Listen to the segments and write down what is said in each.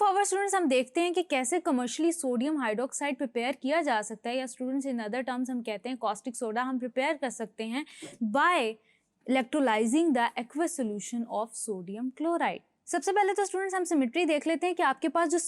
Forward students हम देखते हैं कि कैसे कमर्शियली सोडियम हाइड्रोक्साइड प्रिपेयर किया जा सकता है, या स्टूडेंट्स इन अदर टर्म्स हम कहते हैं कॉस्टिक सोडा हम प्रिपेयर कर सकते हैं by electrolysing the aqueous solution of sodium chloride. सबसे पहले तो स्टूडेंट्स हम सिमेट्री देख लेते हैं कि आपके पास जो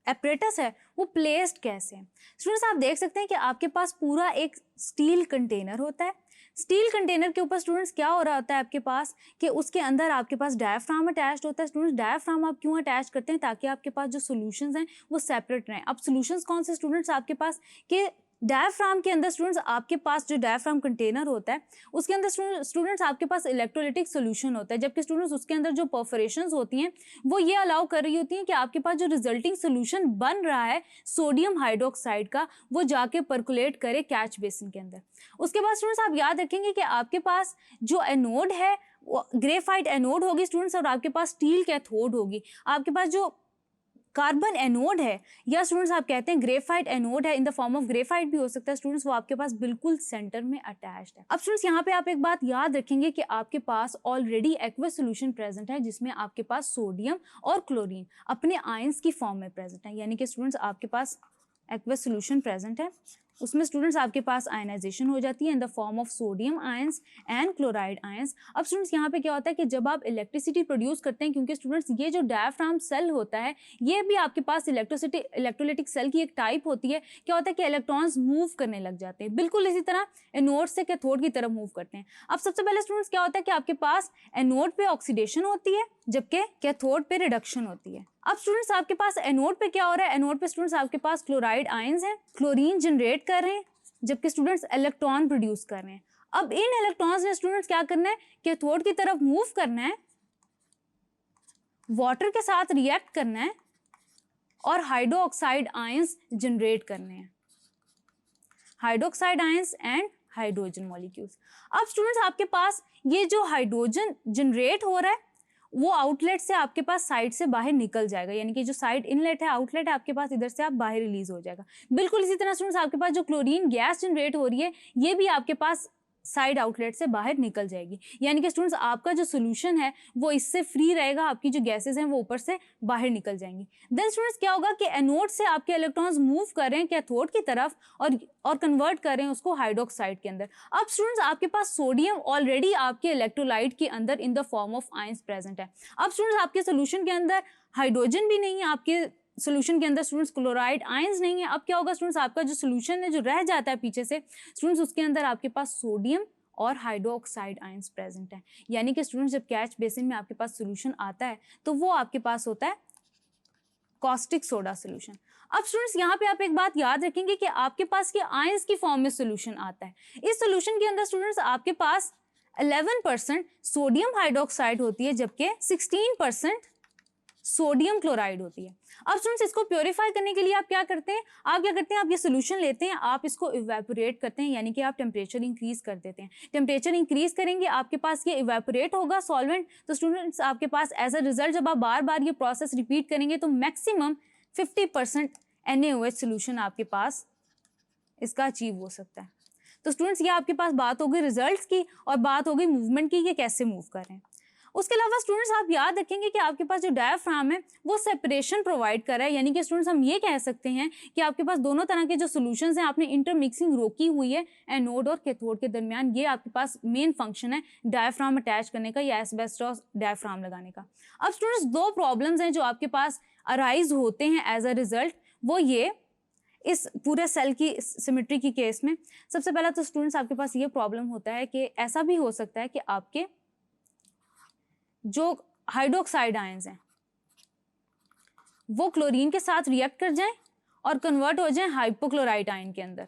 एपरेटस है वो प्लेस्ड कैसे है। स्टूडेंट्स आप देख सकते हैं कि आपके पास पूरा एक स्टील कंटेनर होता है। स्टील कंटेनर के ऊपर स्टूडेंट्स क्या हो रहा होता है आपके पास कि उसके अंदर आपके पास डायाफ्राम अटैच्ड होता है। स्टूडेंट्स डायाफ्राम आप क्यों अटैच करते हैं? ताकि आपके पास जो सॉल्यूशंस हैं वो सेपरेट रहें। अब सॉल्यूशंस कौन से स्टूडेंट्स आपके पास कि डायाफ्राम के अंदर स्टूडेंट्स आपके पास जो डायाफ्राम कंटेनर होता है उसके अंदर स्टूडेंट्स आपके पास इलेक्ट्रोलाइटिक सॉल्यूशन होता है, जबकि स्टूडेंट्स उसके अंदर जो परफोरेशंस होती हैं वो ये अलाउ कर रही होती हैं कि आपके पास जो रिजल्टिंग सॉल्यूशन बन रहा है सोडियम हाइड्रोक्साइड का वो जाके परकुलेट करे कैच बेसिन के अंदर। उसके बाद स्टूडेंट्स आप याद रखेंगे कि आपके पास जो एनोड है वो ग्रेफाइट एनोड होगी स्टूडेंट्स, और आपके पास स्टील कैथोड होगी। आपके पास जो कार्बन एनोड है या स्टूडेंट्स आप कहते हैं ग्रेफाइट एनोड है, in the form of graphite भी हो सकता है स्टूडेंट्स, वो आपके पास बिल्कुल सेंटर में अटैच्ड है। अब स्टूडेंट्स यहाँ पे आप एक बात याद रखेंगे कि आपके पास ऑलरेडी एक्वस सॉल्यूशन प्रेजेंट है जिसमें आपके पास सोडियम और क्लोरीन अपने आयंस की फॉर्म में प्रेजेंट है। यानी कि स्टूडेंट्स आपके पास एक्वस सॉल्यूशन प्रेजेंट है, उसमें स्टूडेंट्स आपके पास आयनाइजेशन हो जाती है in the form of sodium ions and chloride ions. अब स्टूडेंट्स यहाँ पे क्या होता है कि जब आप इलेक्ट्रिसिटी प्रोड्यूस करते हैं, क्योंकि स्टूडेंट्स ये जो डायाफ्राम सेल होता है ये भी आपके पास इलेक्ट्रोलाइटिक सेल की एक टाइप होती है। क्या होता है कि इलेक्ट्रॉन्स मूव करने लग जाते हैं, बिल्कुल इसी तरह एनोड से कैथोड की तरफ मूव करते हैं। अब सबसे पहले स्टूडेंट्स क्या होता है कि आपके पास एनोड पे ऑक्सीडेशन होती है जबकि कैथोड पे रिडक्शन होती है। अब स्टूडेंट्स आपके पास एनोड पे क्या हो रहा है? एनोड पे स्टूडेंट्स आपके पास क्लोराइड आयंस हैं, क्लोरीन जनरेट कर रहे हैं, जबकि स्टूडेंट्स इलेक्ट्रॉन प्रोड्यूस कर रहे हैं। अब इन इलेक्ट्रॉन्स ने स्टूडेंट्स क्या करना है? कैथोड की तरफ मूव करना है, वाटर के साथ रिएक्ट करना है और हाइड्रोक्साइड आयंस जनरेट करने हैं, hydroxide ions and hydrogen molecules. अब स्टूडेंट्स आपके पास ये जो हाइड्रोजन जनरेट हो रहा है वो आउटलेट से आपके पास साइड से बाहर निकल जाएगा, यानी कि जो साइड इनलेट है आउटलेट है आपके पास, इधर से आप बाहर रिलीज हो जाएगा। बिल्कुल इसी तरह स्टूडेंट्स आपके पास जो क्लोरीन गैस जनरेट हो रही है ये भी आपके पास साइड आउटलेट से बाहर निकल जाएगी। यानी कि स्टूडेंट्स आपका जो सोल्यूशन है वो इससे फ्री रहेगा, आपकी जो गैसेस हैं वो ऊपर से बाहर निकल जाएंगी। देन स्टूडेंट्स क्या होगा कि एनोड से आपके इलेक्ट्रॉन्स मूव कर रहे हैं कैथोड की तरफ और कन्वर्ट कर रहे हैं उसको हाइड्रोक्साइड के अंदर। अब स्टूडेंट्स आपके पास सोडियम ऑलरेडी आपके इलेक्ट्रोलाइट के अंदर in the form of ions present है। अब स्टूडेंट्स आपके सोल्यूशन के अंदर हाइड्रोजन भी नहीं है, आपके सोल्यूशन के अंदर स्टूडेंट्स क्लोराइड आयंस नहीं है। अब क्या होगा स्टूडेंट्स आपका जो सोल्यूशन है जो रह जाता है पीछे से स्टूडेंट्स उसके अंदर आपके पास सोडियम और हाइड्रोक्साइड आयंस प्रेजेंट है। यानी कि स्टूडेंट्स जब कैच बेसिन में आपके पास सोल्यूशन आता है तो वो आपके पास होता है कॉस्टिक सोडा सोल्यूशन। अब स्टूडेंट्स यहाँ पे आप एक बात याद रखेंगे कि आपके पास ये आयंस की फॉर्म में सोल्यूशन आता है। इस सोल्यूशन के अंदर स्टूडेंट्स आपके पास 11% सोडियम हाइड्रोक्साइड होती है जबकि 16% सोडियम क्लोराइड होती है। अब स्टूडेंट्स इसको प्योरीफाई करने के लिए आप क्या करते हैं? आप ये सोल्यूशन लेते हैं, आप इसको इवेपोरेट करते हैं, यानी कि आप टेम्परेचर इंक्रीज कर देते हैं। टेम्परेचर इंक्रीज करेंगे आपके पास ये इवेपोरेट होगा सॉल्वेंट, तो स्टूडेंट्स आपके पास एज अ रिजल्ट जब आप बार बार ये प्रोसेस रिपीट करेंगे तो मैक्सिमम 50% NaOH सोल्यूशन आपके पास इसका अचीव हो सकता है। तो स्टूडेंट्स ये आपके पास बात हो गई रिजल्ट्स की और बात हो गई मूवमेंट की, ये कैसे मूव कर रहे हैं। उसके अलावा स्टूडेंट्स आप याद रखेंगे कि आपके पास जो डायाफ्राम है वो सेपरेशन प्रोवाइड कर रहा है। यानी कि स्टूडेंट्स हम ये कह सकते हैं कि आपके पास दोनों तरह के जो सॉल्यूशंस हैं आपने इंटरमिक्सिंग रोकी हुई है एनोड और कैथोड के दरमियान। ये आपके पास मेन फंक्शन है डायाफ्राम अटैच करने का या एस्बेस्टोस डायाफ्राम लगाने का। अब स्टूडेंट्स दो प्रॉब्लम्स हैं जो आपके पास अराइज होते हैं एज अ रिजल्ट, वो ये इस पूरे सेल की सिमेट्री की केस में। सबसे पहला तो स्टूडेंट्स आपके पास ये प्रॉब्लम होता है कि ऐसा भी हो सकता है कि आपके जो हाइड्रोक्साइड आयंस हैं वो क्लोरीन के साथ रिएक्ट कर जाएं और कन्वर्ट हो जाएं हाइपोक्लोराइड आयन के अंदर,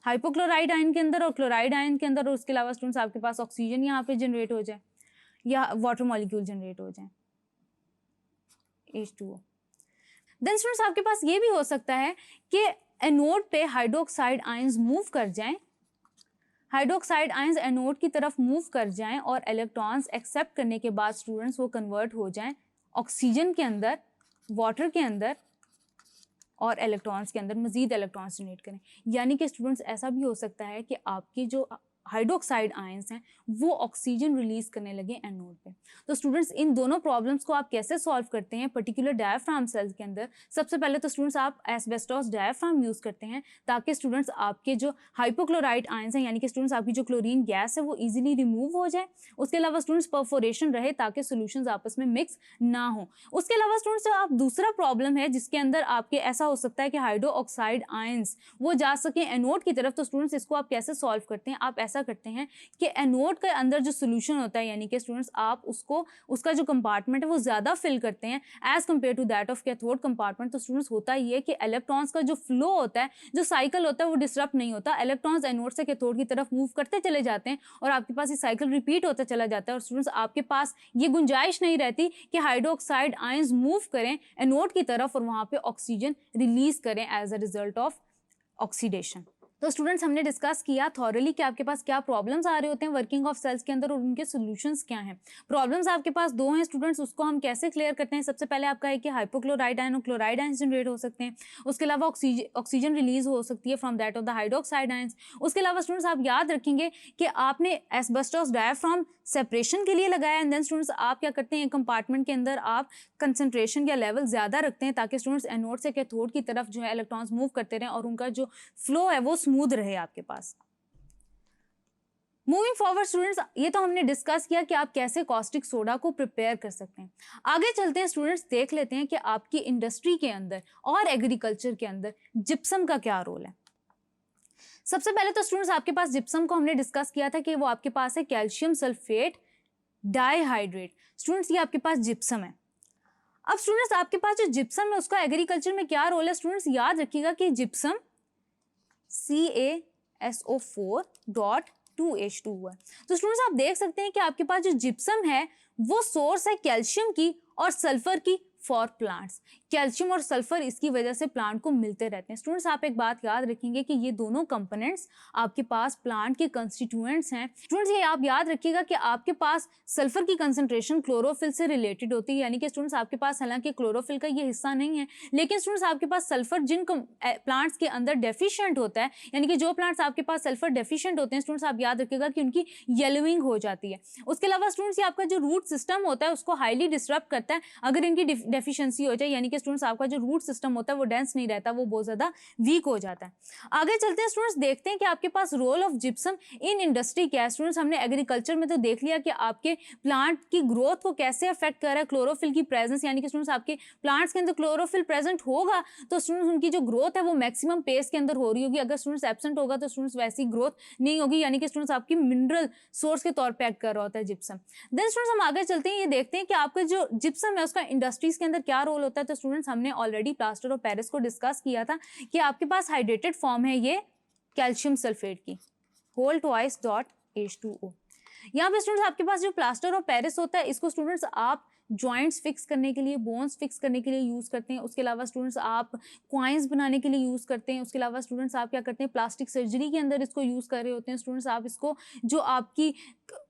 हाइपोक्लोराइड आयन के अंदर और क्लोराइड आयन के अंदर। और उसके अलावा स्टूडेंट्स आपके पास ऑक्सीजन यहाँ पे जनरेट हो जाए या वाटर मॉलिक्यूल जनरेट हो जाए H2O। देन स्टूडेंट्स आपके पास ये भी हो सकता है कि एनोड पे हाइड्रोक्साइड आयंस मूव कर जाएं, हाइड्रोक्साइड आयंस एनोड की तरफ मूव कर जाएं और इलेक्ट्रॉन्स एक्सेप्ट करने के बाद स्टूडेंट्स वो कन्वर्ट हो जाएं ऑक्सीजन के अंदर, वाटर के अंदर और इलेक्ट्रॉन्स के अंदर, मजीद इलेक्ट्रॉन्स जनरेट करें। यानी कि स्टूडेंट्स ऐसा भी हो सकता है कि आपकी जो हाइड्रोक्साइड आयंस हैं वो ऑक्सीजन रिलीज करने लगे एनोड पे। तो स्टूडेंट्स इन दोनों प्रॉब्लम्स को आप कैसे सॉल्व करते हैं पर्टिकुलर डायफ्राम सेल्स के अंदर? सबसे पहले तो स्टूडेंट्स आप एस्बेस्टोस डायफ्राम यूज करते हैं ताकि स्टूडेंट्स आपके जो हाइपोक्लोराइड आयंस हैं यानी कि स्टूडेंट्स आपकी जो क्लोरीन गैस है वो इजीली रिमूव हो जाए। उसके अलावा स्टूडेंट्स परफोरेशन रहे ताकि सॉल्यूशंस आपस में मिक्स ना हो। उसके अलावा स्टूडेंट्स आप दूसरा प्रॉब्लम है जिसके अंदर आपके ऐसा हो सकता है कि हाइड्रो ऑक्साइड आयंस वो जा सके एनोड की तरफ, तो स्टूडेंट्स इसको आप कैसे सॉल्व करते हैं? आप ऐसा करते हैं कि एनोड के अंदर जो सोल्यूशन होता है यानी कि स्टूडेंट्स आप उसको उसका जो कंपार्टमेंट है वो ज़्यादा फिल करते हैं as compare to that of cathode compartment. तो स्टूडेंट्स होता ही है कि इलेक्ट्रॉन्स का जो फ्लो होता है, जो साइकिल होता है वो डिस्टर्ब नहीं होता। इलेक्ट्रॉन्स एनोड से कैथोड की तरफ मूव करते चले जाते हैं और आपके पास ये साइकिल रिपीट होता चला जाता है और स्टूडेंट्स आपके पास ये गुंजाइश नहीं रहती कि हाइड्रोक्साइड आयंस मूव करें एनोड की तरफ और वहाँ पे ऑक्सीजन रिलीज करें as a result of oxidation. तो स्टूडेंट्स हमने डिस्कस किया थॉरली कि आपके पास क्या प्रॉब्लम्स आ रहे होते हैं वर्किंग ऑफ सेल्स के अंदर और उनके सॉल्यूशंस क्या हैं। प्रॉब्लम्स आपके पास दो हैं स्टूडेंट्स, उसको हम कैसे क्लियर करते हैं? सबसे पहले आपका है कि हाइपोक्लोराइड आयन और क्लोराइड आयंस जनरेट हो सकते हैं। उसके अलावा ऑक्सीजन रिलीज हो सकती है from that of the hydroxide ions. उसके अलावा स्टूडेंट्स आप याद रखेंगे कि आपने एस्बेस्टोस डायफ्राम सेपरेशन के लिए लगाया एंड देन स्टूडेंट्स आप क्या करते हैं कंपार्टमेंट के अंदर आप कंसंट्रेशन या लेवल ज़्यादा रखते हैं ताकि स्टूडेंट्स एनोड से कैथोड की तरफ जो है इलेक्ट्रॉन्स मूव करते रहें और उनका जो फ्लो है वो स्मूथ रहे आपके पास। मूविंग फॉरवर्ड स्टूडेंट्स ये तो हमने डिस्कस किया कि आप कैसे कॉस्टिक सोडा को प्रिपेयर कर सकते हैं। आगे चलते हैं स्टूडेंट्स, देख लेते हैं कि आपकी इंडस्ट्री के अंदर और एग्रीकल्चर के अंदर जिप्सम का क्या रोल है। सबसे पहले तो स्टूडेंट्स आपके पास जिप्सम को हमने डिस्कस किया था कि वो आपके पास है कैल्शियम सल्फेट डाइहाइड्रेट। स्टूडेंट्स ये आपके पास जिप्सम है। अब स्टूडेंट्स आपके पास जो जिप्सम है उसका एग्रीकल्चर में क्या रोल है? स्टूडेंट्स याद रखिएगा कि जिप्सम CaSO4.2H2 हुआ है। तो स्टूडेंट्स आप देख सकते हैं कि आपके पास जो जिप्सम है वो सोर्स है कैल्शियम की और सल्फर की फॉर प्लांट्स। कैल्शियम और सल्फर इसकी वजह से प्लांट को मिलते रहते हैं। स्टूडेंट्स आप एक बात याद रखेंगे कि ये दोनों कंपोनेंट्स आपके पास प्लांट के कंस्टिट्यूएंट्स हैं। स्टूडेंट्स ये आप याद रखिएगा कि आपके पास सल्फर की कंसंट्रेशन क्लोरोफिल से रिलेटेड होती है, यानी कि स्टूडेंट्स आपके पास हालांकि क्लोरोफिल का ये हिस्सा नहीं है लेकिन स्टूडेंट्स आपके पास सल्फर जिन प्लांट्स के अंदर डेफिशिएंट होता है, यानी कि जो प्लांट्स आपके पास सल्फर डेफिशिएंट होते हैं स्टूडेंट्स आप याद रखिएगा कि उनकी येलोइंग हो जाती है। उसके अलावा स्टूडेंट्स ये आपका जो रूट सिस्टम होता है उसको हाईली डिस्टर्ब करता है अगर इनकी डेफिशिएंसी हो जाए, यानी कि स्टूडेंट्स आपका जो रूट सिस्टम होता है वो डेंस नहीं रहता, वो बहुत ज्यादा वीक हो जाता है। आगे चलते हैं स्टूडेंट्स, देखते हैं कि आपके पास role of gypsum in industry क्या है। स्टूडेंट्स हमने एग्रीकल्चर में तो देख लिया कि आपके प्लांट की ग्रोथ को कैसे अफेक्ट कर रहा है क्लोरोफिल की प्रेजेंस, यानी कि स्टूडेंट्स आपके प्लांट्स के अंदर क्लोरोफिल प्रेजेंट होगा तो स्टूडेंट्स उनकी जो ग्रोथ है वो मैक्सिमम पेस के अंदर हो रही होगी। अगर स्टूडेंट्स एब्सेंट होगा तो स्टूडेंट्स वैसी ग्रोथ नहीं होगी, यानी कि स्टूडेंट्स आपकी मिनरल सोर्स के तौर पर एक्ट कर रहा होता है जिप्सम। देन स्टूडेंट्स हम आगे चलते हैं, ये देखते हैं कि आपका जो जिप्सम है उसका इंडस्ट्रीज के अंदर क्या रोल होता है। तो स्टूडेंट्स हमने ऑलरेडी प्लास्टर ऑफ पेरिस को डिस्कस किया था कि आपके पास हाइड्रेटेड फॉर्म है ये कैल्शियम सल्फेट की H2O। यहाँ पे स्टूडेंट्स आपके पास जो प्लास्टर ऑफ पेरिस होता है इसको स्टूडेंट्स आप जॉइंट्स फिक्स करने के लिए, बोन्स फिक्स करने के लिए यूज़ करते हैं। उसके अलावा स्टूडेंट्स आप क्वाइंस बनाने के लिए यूज़ करते हैं। उसके अलावा स्टूडेंट्स आप क्या करते हैं, प्लास्टिक सर्जरी के अंदर इसको यूज़ कर रहे होते हैं। स्टूडेंट्स आप इसको जो आपकी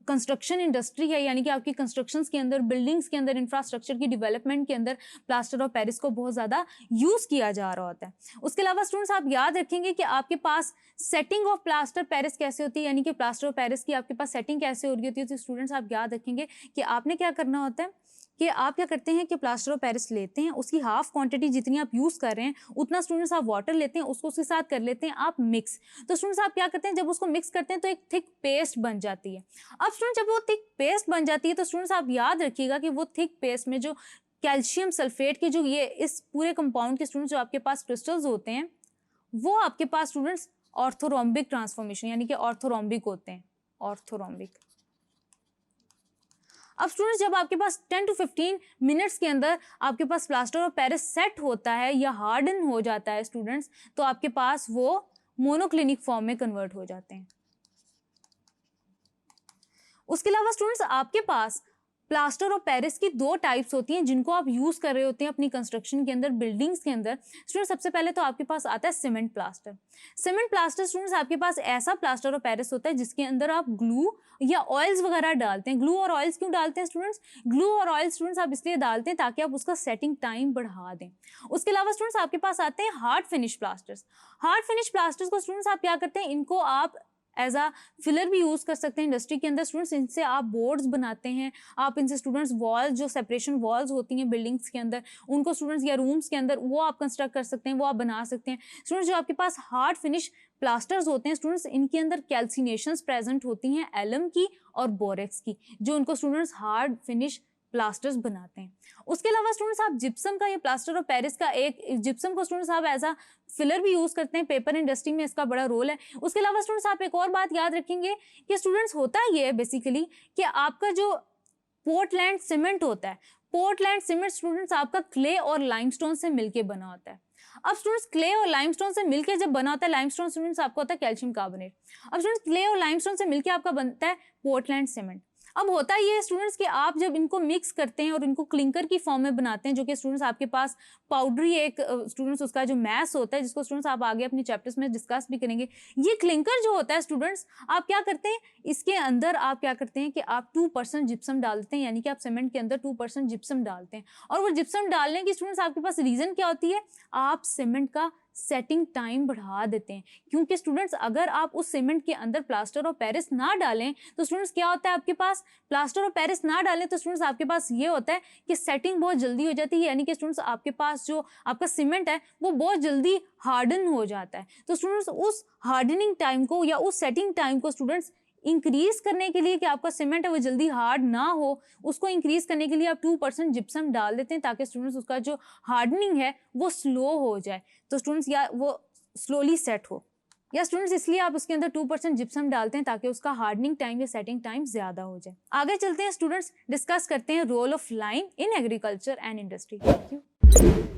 कंस्ट्रक्शन इंडस्ट्री है, यानी कि आपकी कंस्ट्रक्शंस के अंदर, बिल्डिंग्स के अंदर, इंफ्रास्ट्रक्चर की डेवलपमेंट के अंदर प्लास्टर ऑफ पेरिस को बहुत ज़्यादा यूज़ किया जा रहा होता है। उसके अलावा स्टूडेंट्स आप याद रखेंगे कि आपके पास सेटिंग ऑफ प्लास्टर पेरिस कैसे होती है, यानी कि प्लास्टर ऑफ पेरिस की आपके पास सेटिंग कैसे हो रही होती है। तो स्टूडेंट्स आप याद रखेंगे कि आपने क्या करना होता है कि आप क्या करते हैं कि प्लास्टर ऑफ पेरिस लेते हैं, उसकी हाफ क्वांटिटी जितनी आप यूज़ कर रहे हैं उतना स्टूडेंट्स आप वाटर लेते हैं, उसको उसके साथ कर लेते हैं आप मिक्स। तो स्टूडेंट्स आप क्या करते हैं, जब उसको मिक्स करते हैं तो एक थिक पेस्ट बन जाती है। अब स्टूडेंट जब वो थिक पेस्ट बन जाती है तो स्टूडेंट्स आप याद रखिएगा कि वो थिक पेस्ट में जो कैल्शियम सल्फेट के जो ये इस पूरे कंपाउंड के स्टूडेंट्स जो आपके पास क्रिस्टल्स होते हैं वो आपके पास स्टूडेंट्स ऑर्थोरोम्बिक ट्रांसफॉर्मेशन यानी कि ऑर्थोरोम्बिक होते हैं, ऑर्थोरोम्बिक। अब स्टूडेंट्स जब आपके पास 10 to 15 मिनट्स के अंदर आपके पास प्लास्टर ऑफ पेरिस सेट होता है या हार्डन हो जाता है स्टूडेंट्स, तो आपके पास वो मोनोक्लिनिक फॉर्म में कन्वर्ट हो जाते हैं। उसके अलावा स्टूडेंट्स आपके पास प्लास्टर ऑफ पेरिस की दो टाइप्स होती हैं जिनको आप यूज कर रहे होते हैं अपनी कंस्ट्रक्शन के अंदर, बिल्डिंग्स के अंदर। स्टूडेंट सबसे पहले तो आपके पास आता है cement plaster. Cement plaster students आपके पास ऐसा प्लास्टर ऑफ पेरिस होता है जिसके अंदर आप ग्लू या ऑयल्स वगैरह डालते हैं। ग्लू और ऑयल्स क्यों डालते हैं स्टूडेंट्स? ग्लू और ऑयल स्टूडेंट्स आप इसलिए डालते हैं ताकि आप उसका सेटिंग टाइम बढ़ा दें। उसके अलावा स्टूडेंट्स आपके पास आते हैं hard finish plasters. Hard finish plasters को स्टूडेंट्स आप क्या करते हैं, इनको आप एज अ फिलर भी यूज़ कर सकते हैं इंडस्ट्री के अंदर स्टूडेंट्स। इनसे आप बोर्ड्स बनाते हैं, आप इनसे स्टूडेंट्स वॉल्स, जो सेपरेशन वॉल्स होती हैं बिल्डिंग्स के अंदर, उनको स्टूडेंट्स या रूम्स के अंदर वो आप कंस्ट्रक्ट कर सकते हैं, वो आप बना सकते हैं। स्टूडेंट्स जो आपके पास हार्ड फिनिश प्लास्टर्स होते हैं स्टूडेंट्स, इनके अंदर कैल्सिनेशंस प्रेजेंट होती हैं एलम की और बोरेक्स की, जो उनको स्टूडेंट्स हार्ड फिनिश प्लास्टर्स बनाते हैं। उसके अलावा स्टूडेंट्स आप जिप्सम का या प्लास्टर ऑफ पेरिस का, एक जिप्सम को स्टूडेंट्स आप एज अ फिलर भी यूज करते हैं, पेपर इंडस्ट्री में इसका बड़ा रोल है। उसके अलावा स्टूडेंट्स आप एक और बात याद रखेंगे कि स्टूडेंट्स होता ये है बेसिकली कि आपका जो पोर्टलैंड सीमेंट होता है, पोर्टलैंड सीमेंट स्टूडेंट्स आपका क्ले और लाइमस्टोन से मिलके बना होता है। अब स्टूडेंट्स क्ले और लाइमस्टोन से मिलके जब बना होता है, लाइमस्टोन स्टूडेंट्स आपका होता है कैल्शियम कार्बोनेट। अब स्टूडेंट्स क्ले और लाइमस्टोन से मिलके आपका बनता है पोर्टलैंड सीमेंट। अब होता ये है स्टूडेंट्स कि आप जब इनको मिक्स करते हैं और इनको क्लिंकर की फॉर्म में बनाते हैं, जो कि स्टूडेंट्स आपके पास पाउडरी एक स्टूडेंट्स उसका जो मैस होता है, जिसको स्टूडेंट्स आप आगे अपने चैप्टर्स में डिस्कस भी करेंगे। ये क्लिंकर जो होता है स्टूडेंट्स, आप क्या करते हैं, इसके अंदर आप क्या करते हैं कि आप 2% जिप्सम डालते हैं, यानी कि आप सीमेंट के अंदर 2% जिप्सम डालते हैं। और वो जिप्सम डालने की स्टूडेंट्स आपके पास रीजन क्या होती है, आप सीमेंट का सेटिंग टाइम बढ़ा देते हैं। क्योंकि स्टूडेंट्स अगर आप उस सीमेंट के अंदर प्लास्टर ऑफ पेरिस ना डालें तो स्टूडेंट्स क्या होता है, आपके पास प्लास्टर ऑफ पेरिस ना डालें तो स्टूडेंट्स आपके पास ये होता है कि सेटिंग बहुत जल्दी हो जाती है, यानी कि स्टूडेंट्स आपके पास जो आपका सीमेंट है वो बहुत जल्दी हार्डन हो जाता है। तो स्टूडेंट्स उस हार्डनिंग टाइम को या उस सेटिंग टाइम को स्टूडेंट्स इंक्रीज करने के लिए कि आपका सीमेंट है वो जल्दी हार्ड ना हो, उसको इंक्रीज करने के लिए आप 2% जिप्सम डाल देते हैं, ताकि स्टूडेंट्स उसका जो हार्डनिंग है वो स्लो हो जाए, तो स्टूडेंट्स या वो स्लोली सेट हो, या स्टूडेंट्स इसलिए आप उसके अंदर 2% जिप्सम डालते हैं ताकि उसका हार्डनिंग टाइम या सेटिंग टाइम ज्यादा हो जाए। आगे चलते हैं स्टूडेंट्स, डिस्कस करते हैं role of lime in agriculture and industry. Thank you.